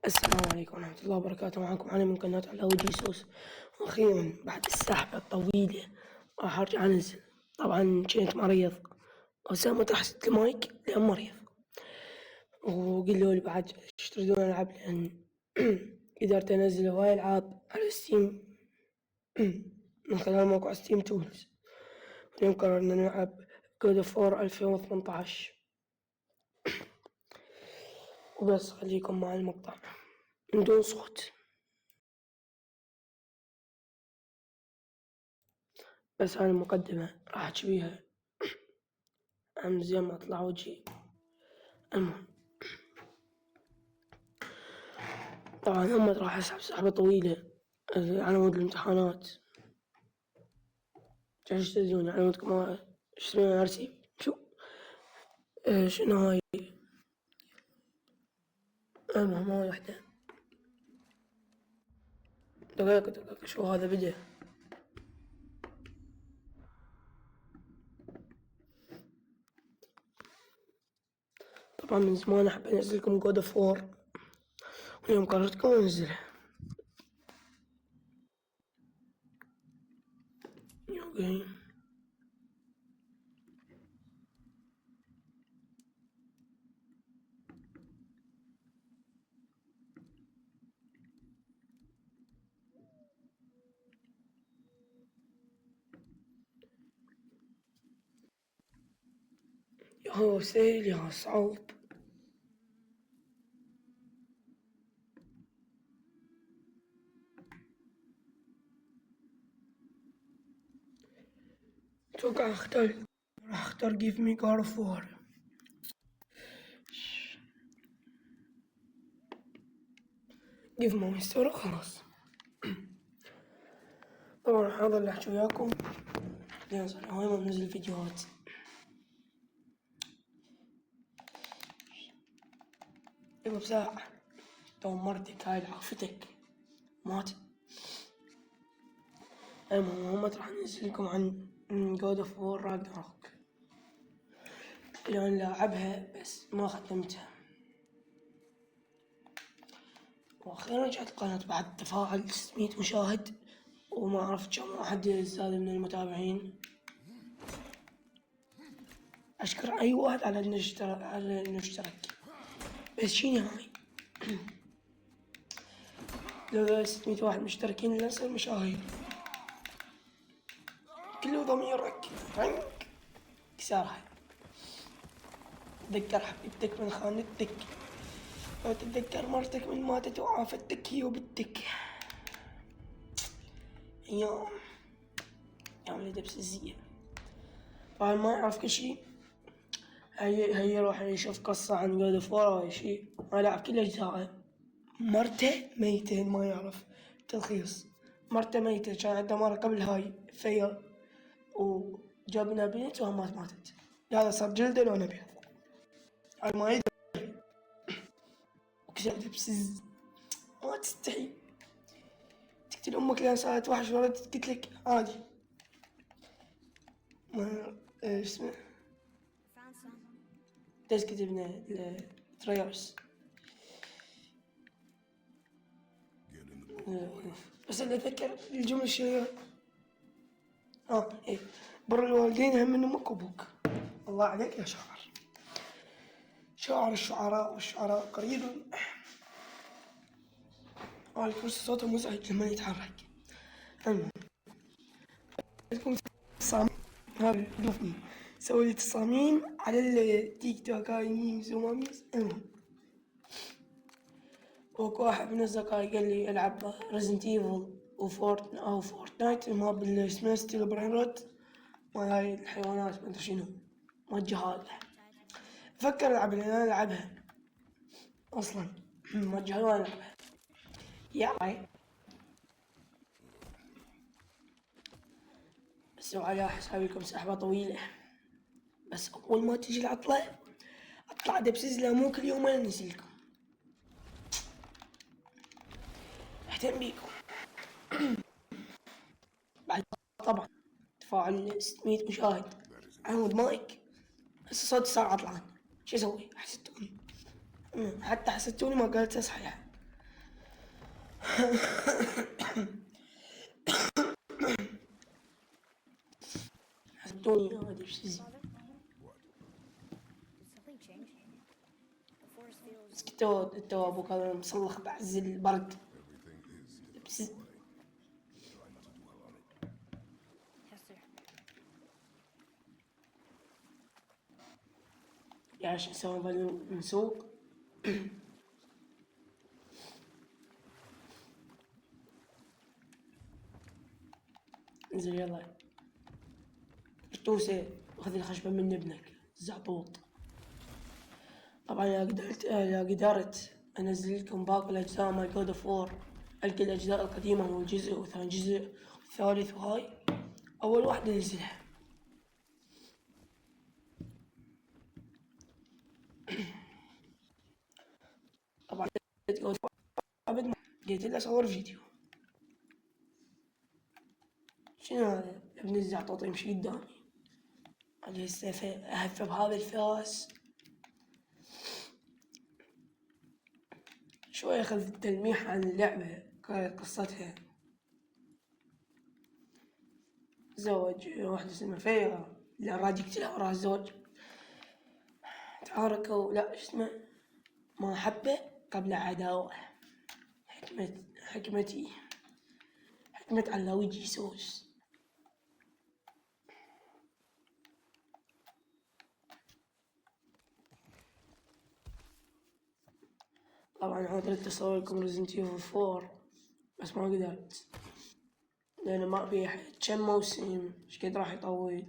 السلام عليكم ورحمة الله وبركاته. معكم علي من قناة علاوي جيسوس. وأخيرا بعد السحبة الطويلة راح أرجع أنزل. طبعا كنت مريض وسام تحت المايك لأن مريض، وقالوا لي بعد ايش تريدون ألعب، لأن قدرت أنزل هواي ألعاب على ستيم من خلال موقع ستيم تولز. واليوم قررنا نلعب جود اوف وور 2018. وبس خليكم مع المقطع من دون صوت. بس هاي المقدمة راح أحكي بيها عن زين ما أطلع وجهي. المهم، طبعا هم راح أسحب سحبة طويلة على مود الامتحانات. ايش تدرون على مود كمان اشترون أرسي شو شنو هاي. المهم هاي وحدة دقيقة شو هذا بدأ. طبعا من زمان أحب أنزلكم جود اوف وور، واليوم قررت كمان أنزلها. اوكي، يا هو سهل يا صعب. أتوقع راح أختار give me God of War. give me مستوى خلاص. طبعا راح أظل أحكي وياكم لين صار هاي ما بنزل فيديوهات. يبا بساعة دمرتك هاي عافتك مات. المهم راح ننزلكم عن جود اوف وور راجناروك، لأن لاعبها بس ما ختمتها. وأخيرا جت القناة بعد تفاعل 600 مشاهد، وما عرفت كم واحد زاد من المتابعين. أشكر أي واحد على إنه اشترك. بس شي نهاية لو 600 واحد مشتركين لنصير مشاهير. كله ضميرك عنك كسارها. تذكر حبيبتك من خانتك، لو تتذكر مرتك من ماتت وعافتك هي وبنتك. أيام الدبس الزية. طبعا ما يعرف كل شي، هي يروح يشوف قصة عن جود اوف وور أو شي، ما لعب كل أجزائه. مرته ميتة ما يعرف. تلخيص: مرته ميتة، كان عنده مرة قبل هاي فيا، وجابنا بنت وهم ماتت. هذا صار جلده لونه أبيض. هاي ما يدري وكذا دبسز. ما تستحي تقتل أمك لأن صارت وحش وردت قلت لك عادي. ما اسمه دز كتبنا التريرز. بس اللي أتذكر الجملة الشهيرة إيه: بر الوالدين هم من أمك وأبوك. الله عليك يا شاعر. شاعر الشعراء والشعراء قريب. الكرسي صوته مزعج لما يتحرك. المهم لكم تصاميم. هذا دوفني سوي لي تصاميم على التيك توك، هاي ميمز وما ميمز. المهم وكو واحد من أصدقائي قال لي ألعب ريزنت ايفل فورتنايت ما بالاسمها ستيل براين رود، ما هاي الحيوانات ما أدري شنو، ما الجهال. فكر ألعب لأن أنا ألعبها أصلا ما الجهال وأنا ألعبها يا راي. بس على حسابكم سحبة طويلة. بس أول ما تجي العطلة أطلع دبسز لا مو كل يوم أنزلكم. أهتم بيكم. بعد طبعا تفاعل 600 مشاهد على مود مايك. هسه صوتي صار عطلان، شو أسوي؟ حسدتوني. حتى حسدتوني ما قالت أصحى. حسبتوني ما ادري ايش تزي. Father, did something change? The forest feels. بس تو ابوك هذا مسلخ بعز البرد. Everything is بس different. Try not to dwell on it. Yes, sir. يعني عشان نسوي بالنسوق. انزل يلا ارتوسة وخذ الخشبة من ابنك الزعطوط. طبعا يا قدرت انزل لكم باقي الاجزاء مال جود اوف وور. القى الاجزاء القديمة والجزء وثاني جزء والثالث وهاي اول واحدة انزلها. طبعا ابد ما قلت له اصور فيديو. شنو هذا ابن الزعطوط يمشي قدامي. على السيف اهف بهذا الفاس. شوي اخذ تلميح عن اللعبة كانت قصتها. زوج واحدة اسمها فيرا اللي راد يقتلها وراه الزوج. تعاركوا لا اسمه ما حبه قبل عداوة. حكمتي حكمت على وجه سوس. طبعا حاولت أصور لكم ريزنت ايفل 4 بس ما قدرت لأنه ما أبي كم موسم ايش قد راح يطول.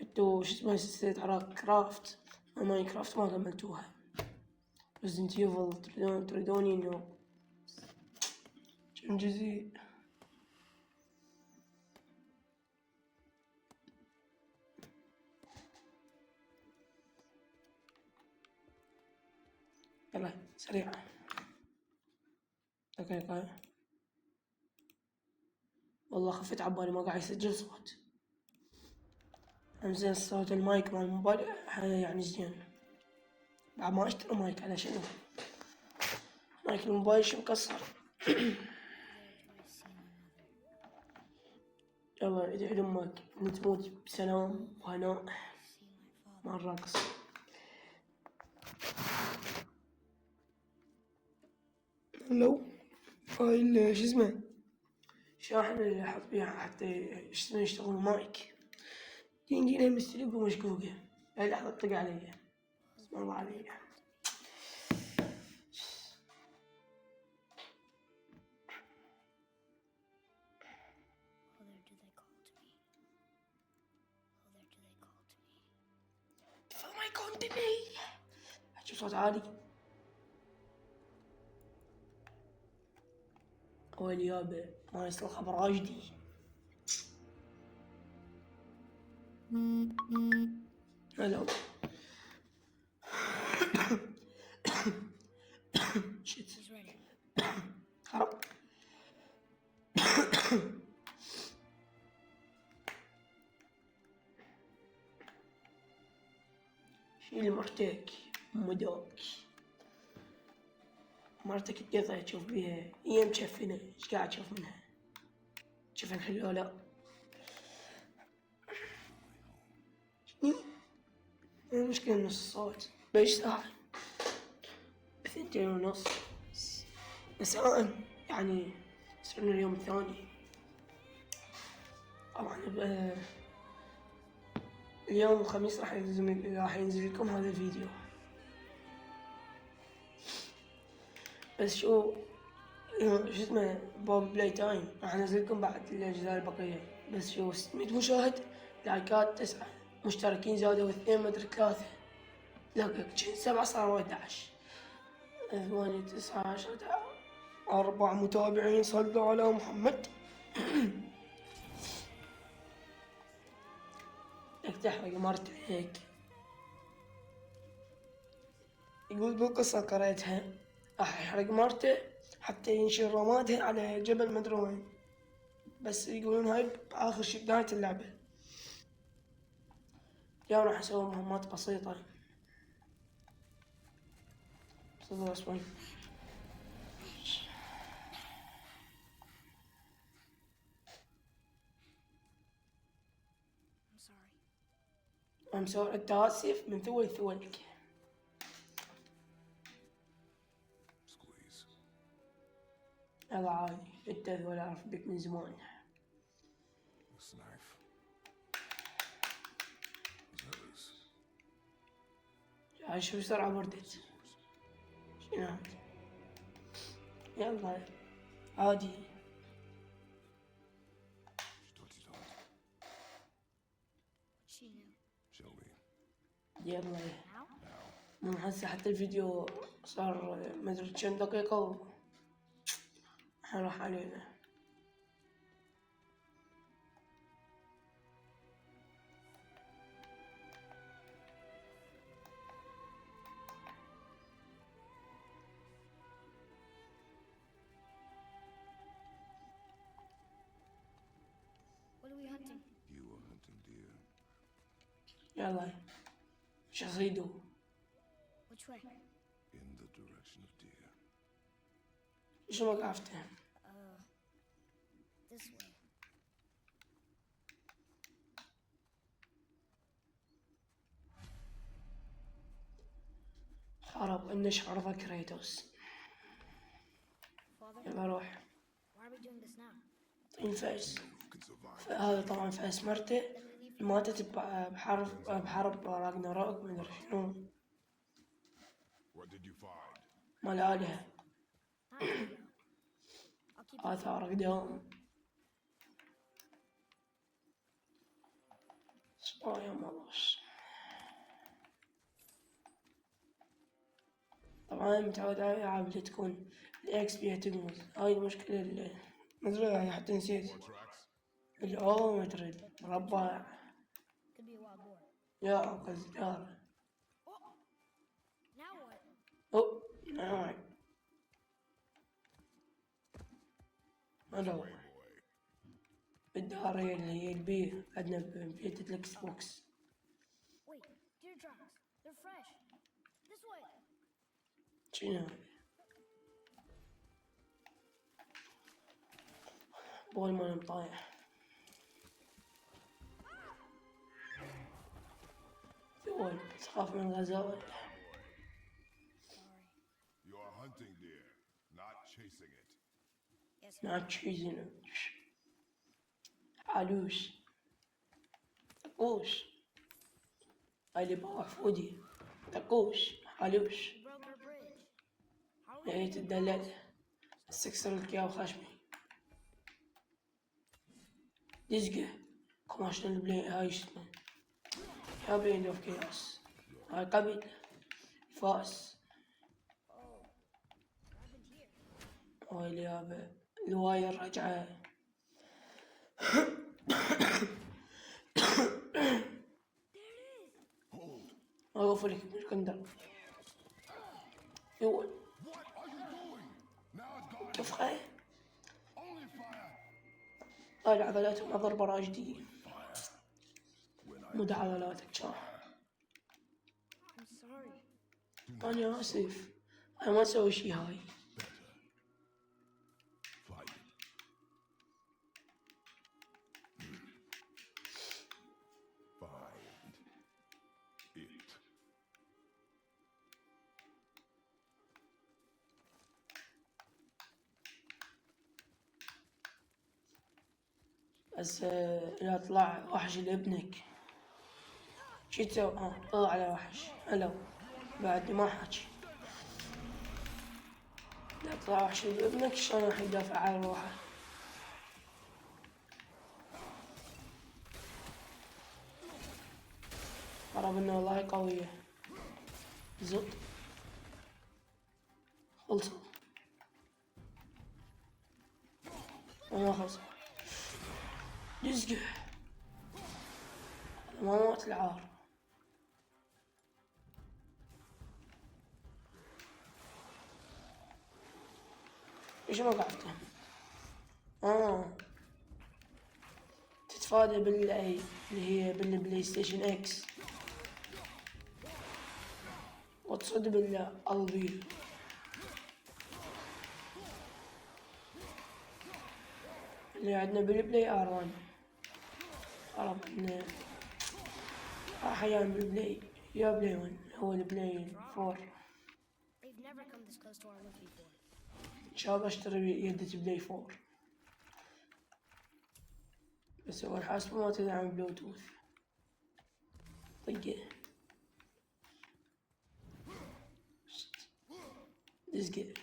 انتو شو اسمه سلسلة عراق كرافت ماين كرافت ما كملتوها. ريزنت ايفل تريدوني انه كم جزء. يلا سريع دقيقة. والله خفت عبالي ما قاعد يسجل صوت. أنزل صوت المايك مال الموبايل يعني زين. بعد ما اشتري مايك على شنو. مايك الموبايل شو مكسر. يلا ادعي لأمك إن تموت بسلام وهناء مع الرقص. لو هاي شو اسمه شاحن اللي حط بيها حتى شو اسمه يشتغل مايك. دينا مستلقة ومشقوقة. هاي لحظة طق علي. بسم الله علي. Whither do they call to me? Whither do they call to me? فما يكون بني. أشوف صوت عالي. أول يابا ما يصل خبر راجدي. هلا. شيت. He's ready. هرب. شيل مرتك مدوك. مرتك تقطع تشوف بيها هي مشفنة ايش قاعد تشوف منها. شوفن حلو لا. شنو؟ المشكلة نص الصوت بيش ساعة 2:30 مساء يعني صرنا اليوم الثاني. طبعا اليوم الخميس راح ينزل لكم هذا الفيديو. بس شو اسمه بوب بلاي تايم راح انزل لكم بعد الاجزاء البقية. بس شو 600 مشاهد لايكات 9 مشتركين زادوا 2 مدري 3 لا 7 صاروا 11 8 9 10 4 متابعين صلوا على محمد. لك تحرق مرتك. يقول بالقصة قريتها راح يحرق مرته حتى ينشر رمادها على جبل مدري وين. بس يقولون هاي بآخر شي بداية اللعبة. اليوم راح اسوي مهمات بسيطة. صدق اسمعي. مسوي التواسف من ثول ثولك. Squeeze. هذا عادي، انت ذول اعرف بك من زمان. This knife is hers. هاي شو بسرعة بردت. شنو هاد؟ يلا عادي. She taught you don't. She knew. Show me. يلا Now? من هسه حتى الفيديو صار مدري كم دقيقة راح علينا. What are we hunting? You were hunting deer. يلا شو صيدوا؟ Which way? In the direction of deer. شو وقفته؟ This way. خرب انش عرضة كريتوس. Father, يلا روح. why are we doing this now? طين فاس. You can survive. هذا طبعا فاس مرته ماتت بحرب راجناروك مدري شنو What did you find? مال آلهة. Not here. I'll keep it. آثار قدام. صبايا مالوس. طبعا متعود على الألعاب اللي تكون الإكس بيها تقمز. هاي المشكلة اللي مدري هاي حتى نسيت. More tracks? مدري مربع. Could be a wild boar. يا قزدار. Now what? أوه نعم. ألو Way boy. بالدارية اللي هي البي عندنا ببيت الإكس بوكس. Wait, deer tracks. They're fresh. This way. شنو بول ما طايح. ثول تخاف من الغزال. Sorry. You are hunting deer, not chasing it. Yes, ما تشيزن علوش تقوش اللي باع فودي تقوش علوش we broke our bridge. How are we لقيت الدلال استكسر لك يا خشمي دزقه كوماشن البلاي هاي اسمه يا بليند اوف كياس هاي قبل فاس happened here? هاي اليابا الواير رجعه Hold! اوقف لك بالكندر يول What are you doing? Now it's gone. شوف خاي Only fire! هاي العضلات ضربة راجدية Fire. When I مد عضلاتك شاف I'm sorry. أنا آسف أنا ما أسوي شي هاي better. Fight it. Find it. بس إذا طلع وحش لابنك شي تسوي؟ طلع على وحش هلا بعد ما حكي إذا طلع وحش لابنك شلون راح يدافع عن روحه؟ قرب إنه والله قوية زط خلصوا وما خلصوا دزقه ما موت العار ايش وقعته؟ تتفادى اللي هي بالبلاي ستيشن اكس وتصد بالالبي اللي عندنا بالبلاي ار 1 عرف انه أحيانا بالبلاي يا بلاي 1 هو البلاي 4. They've never come this close to our roof before. إن شاء الله أشتري يدة بلاي 4 بس هو الحاسبة ما تدعم بلوتوث. طيب دزقة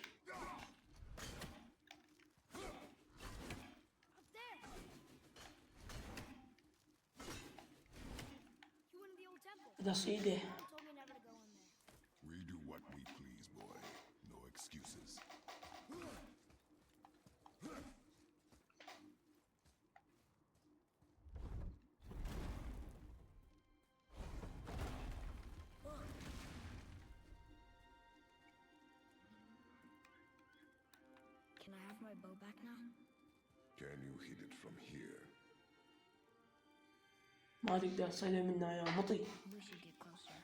Up there! You went in the old temple. قصيدة. Mom told me never to go in there. We do what we please, boy. No excuses. Can I have my bow back now? Can you hit it from here? ما تقدر تصيده منا يا مطي. We should get closer.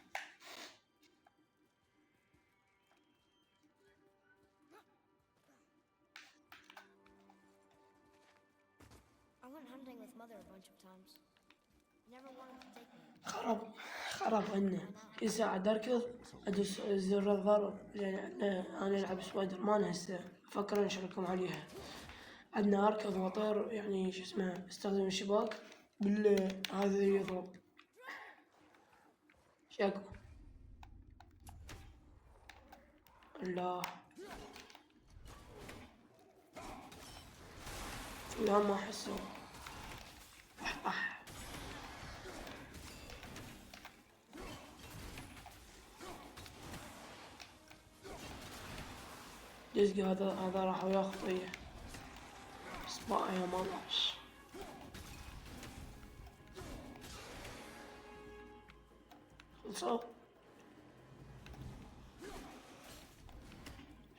I went hunting with Mother a bunch of times. Never wanted to take me. خرب عنا كل ساعة أركض أدوس زر الضرب لأن أنا ألعب سبايدر مان هسه أفكر أنشركم عليها. عندنا أركض وأطير يعني شو اسمه استخدم الشباك بالليل هذا يضرب. شاكو الله لا ما أحسه. دزقي هذا راح وياخذ وياه صباع يا مالش. خلصوا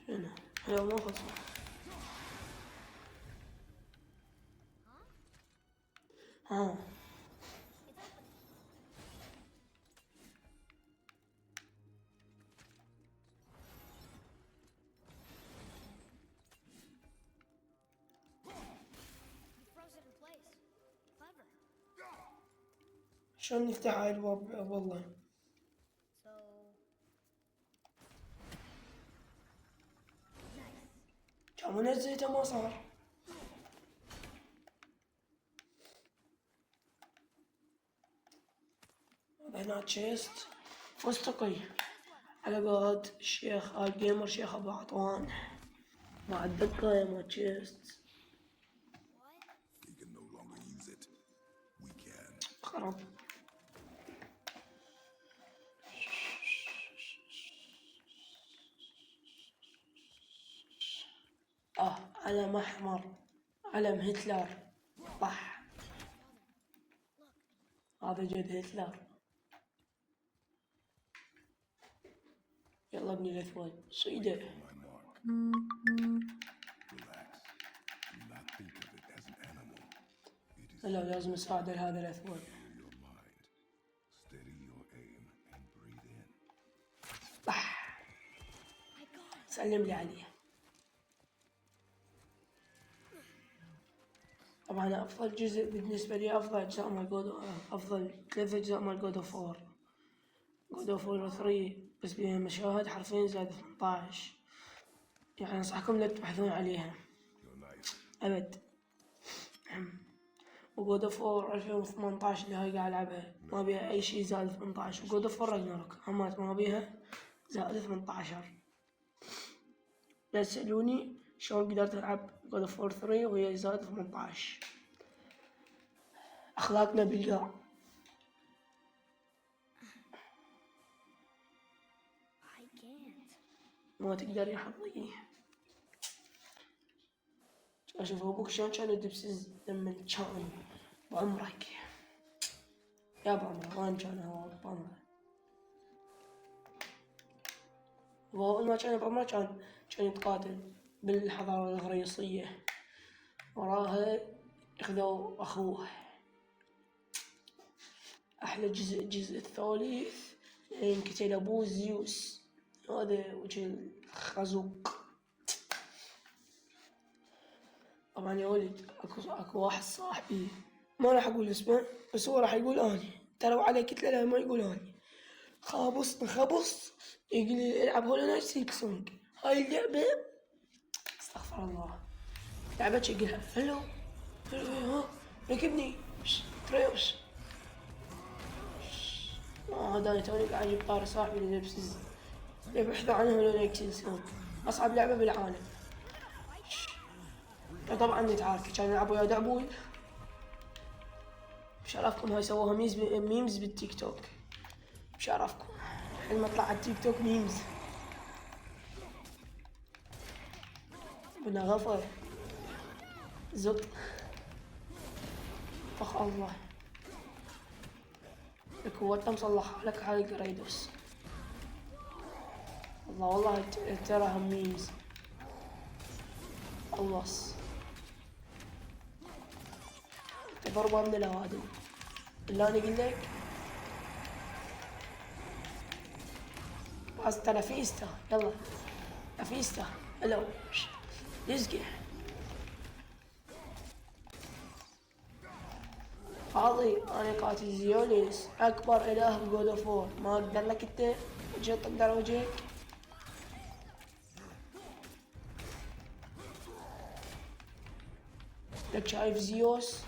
شنو؟ لا ما خلصوا. ها You froze it in place. Clever. شلون نفتح هاي الباب والله. So... Nice. كان منزلته ما صار. هنا تشيست فستقي على قولة الشيخ الجيمر شيخ ابو عطوان مع الدقة يا ما تشيست. What? He can no longer use it. We can. خرب. علم احمر علم هتلر طح. هذا جد هتلر. يلا ابني الاثوان صيده. My mark. Relax. Do not think of it as an animal. It is لا لازم اساعده لهذا الاثوان. your mind. Steady your aim and breathe in. طح. My God. سلم لي عليه. طبعا افضل جزء بالنسبة لي افضل اجزاء مال افضل 3 اجزاء مال جود اوف وور. جود اوف وور 3 بس بيها مشاهد حرفيا زائد 18 يعني انصحكم لا تبحثون عليها Your knife. ابد. وجود اوف وور 2018 اللي هاي قاعد العبها ما بيها اي شيء زائد 18. وجود اوف وور راجناروك همات ما بيها زائد 18. لا تسألوني شلون قدرت العب جود اوف وور 3 وهي زائد 18. اخلاقنا بالقاع. I can't. ما تقدر يا حظي. اشوف ابوك شلون كان يدبسز لما كان بعمرك يا بعمره وين كان هو بعمره. هو أول ما كان بعمره كان يتقاتل بالحضارة الإغريقية. وراها اخذوا اخوه. احلى الجزء الثالث قتل ابوه زيوس هذا وجه الخازوق. طبعا يا ولد اكو واحد صاحبي ما راح اقول اسمه بس هو راح يقول اني ترى علي كتلة لا ما يقولون خبص يقول لي العب هولو نايت سيلكسونج. هاي اللعبة استغفر الله، لعبة شقلها هلو ها ركبني تريوس. هذا أنا توني قاعد أجيب طار صاحبي اللي لبس يبحث عنه هولو نايت سيلكسونج، أصعب لعبة بالعالم. طبعا نتعارك كان يلعب ويا دعبوي. بشرفكم هاي سووها ميمز بالتيك توك، بشرفكم حين ما طلع على التيك توك ميمز. بنا غفر زط فخ الله لك هو مصلح لك هاي قريدوس. الله والله تراها ميمز خلص تبربا من الأوادم اللي أنا قلت لك. بس ترى فيستا يلا فيستا هلو نزقح. فاضي أنا قاتل زيونيس أكبر إله بجود اوف وور، ما أقدر لك أنت جيت تقدر وجهك. لك شايف زيوس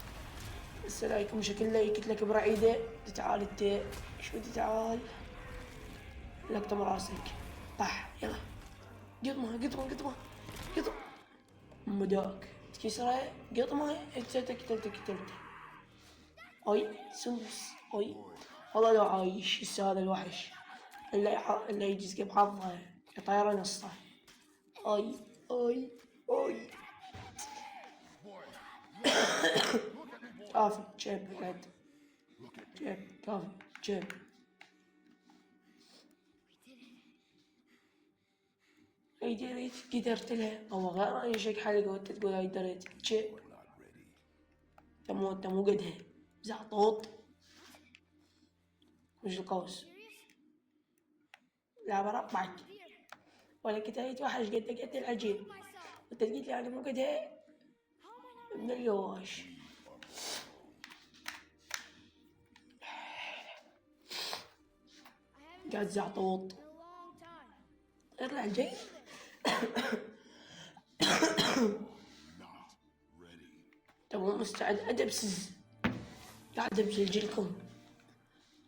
هسه رايكم شكله يكتلك برعيده. تعال انت شو تعال لقطم راسك طح يلا قطمه مداك تكسره قطمه قتلته. اي سندس اي والله لو عايش هسه هذا الوحش اللي يجزق بحظه يطيره نصه. اي كافي جيب بعد جيب كافي جيب. اي دريت قدرت لها او غير اي شيء حلقة وانت تقول اي دريت جيب تمو قدها زعطوط مش القوس. لا بربعك ولا كتايت وحش قد العجين وانت قلت لي انا مو قدها ابن اليوش. قاعد زعطوط اطلع الجاي. تمو مستعد ادبسز قاعد بسجلكم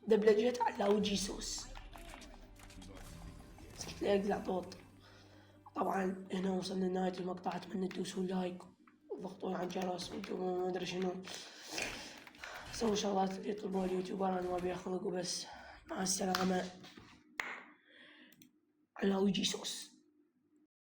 دبلجت على وجي سوس تلاقي زعطوط. طبعا هنا وصلنا لنهاية المقطع، اتمنى تدوسون لايك وضغطون على الجرس وما ادري شنو سووا شغلات يطلبوها اليوتيوبر. انا ما ابي اخلق وبس. مع السلامة على وجي سوس.